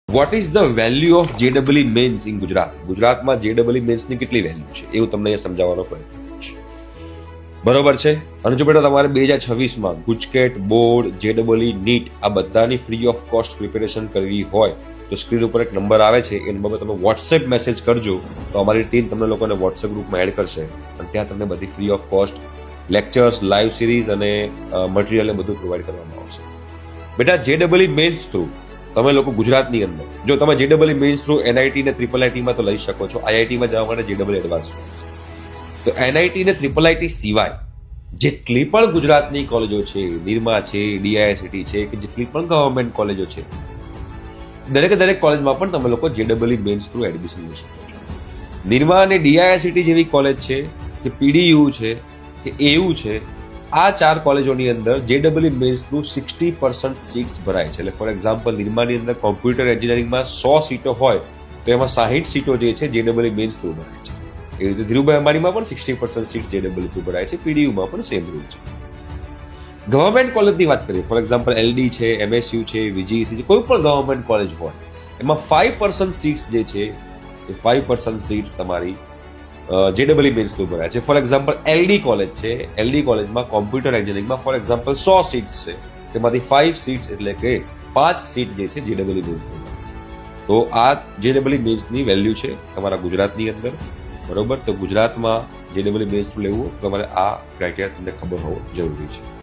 Vote is the value of જેડબલઈ mains in Gujarat? ગુજરાતમાં જેડબલઈ મેન્સની કેટલી વેલ્યુ છે એવું તમને અહીંયા સમજાવવાનો પ્રયત્ન કરીશ. બરોબર છે. અને જો બેટા તમારે 2026માં ગુજકેટ, બોર્ડ, જેડબલઈ, નીટ આ બધાની ફ્રી ઓફ કોસ્ટ પ્રિપેરેશન કરવી હોય તો સ્ક્રીન ઉપર એક નંબર આવે છે, એ નંબર પર તમે વોટ્સએપ મેસેજ કરજો તો અમારી ટીમ તમને લોકોને વોટ્સએપ ગ્રુપમાં એડ કરશે અને ત્યાં તમને બધી free of cost lectures, live series અને મટીરિયલ બધું પ્રોવાઈડ કરવામાં આવશે. બેટા જેડબલઈ મેન્સ થ્રુ તમે લોકો ગુજરાતની અંદર જો તમે જેડબલઈ મેન્સ થ્રુ એનઆઈટી ને ટ્રિપલ આઈટીમાં તો લઈ શકો છો. આઈઆઈટીમાં જવા માટે જેડબલઈ એડવાન્સ તો એનઆઈટી ને ટ્રિપલ આઈટી સિવાય જેટલી પણ ગુજરાતની કોલેજો છે, નિરમા છે, ડીઆઈઆઈસીટી છે કે જેટલી પણ ગવર્મેન્ટ કોલેજો છે, દરેક કોલેજમાં પણ તમે લોકો જેડબલઈ મેન્સ થ્રુ એડમિશન લઈ શકો છો. નિરમા અને ડીઆઈઆઈસીટી જેવી કોલેજ છે કે પીડીયુ છે કે એયુ છે, આ 4 કોલેજોની અંદર જેડબલઈ મેન્સ થ્રુ 60% સીટ્સ ભરાય છે. એટલે ફોર એક્ઝામ્પલ નિરમાની અંદર કોમ્પ્યુટર એન્જિનિયરિંગમાં 100 સીટો હોય તો એમાં 60 સીટો જે છે જેડબલઈ મેન્સ થ્રુ ભરાય છે. એ રીતે ધીરુભાઈ અંબાણીમાં પણ 60% સીટ જેડબલઈ થ્રુ ભરાય છે. પીડીયુમાં પણ સેમ રૂલ છે. ગવર્મેન્ટ કોલેજની વાત કરીએ, ફોર એક્ઝામ્પલ એલડી છે, એમએસયુ છે, વીજીઈસી છે, કોઈ પણ ગવર્મેન્ટ કોલેજ હોય એમાં 5% સીટ્સ જે છે એ 5% સીટ્સ તમારી જેડબલઈ મેન્સ થ્રુ ભરાય છે. ફોર એક્ઝામ્પલ એલડી કોલેજ છે, એલડી કોલેજમાં કોમ્પ્યુટર એન્જિનિયરિંગમાં ફોર એક્ઝામ્પલ 100 સીટ્સ છે, તેમાંથી 5 સીટ્સ એટલે કે 5 સીટ જે છે જેડબલઈ મેન્સ થ્રુ ભરાય છે. તો આ જેડબલઈ મેન્સની વેલ્યુ છે તમારા ગુજરાતની અંદર. બરોબર, તો ગુજરાતમાં જેડબલઈ મેન્સ થ્રુ લેવું તમારે આ ક્રાઇટેરિયા તમને ખબર હોવો જરૂરી છે.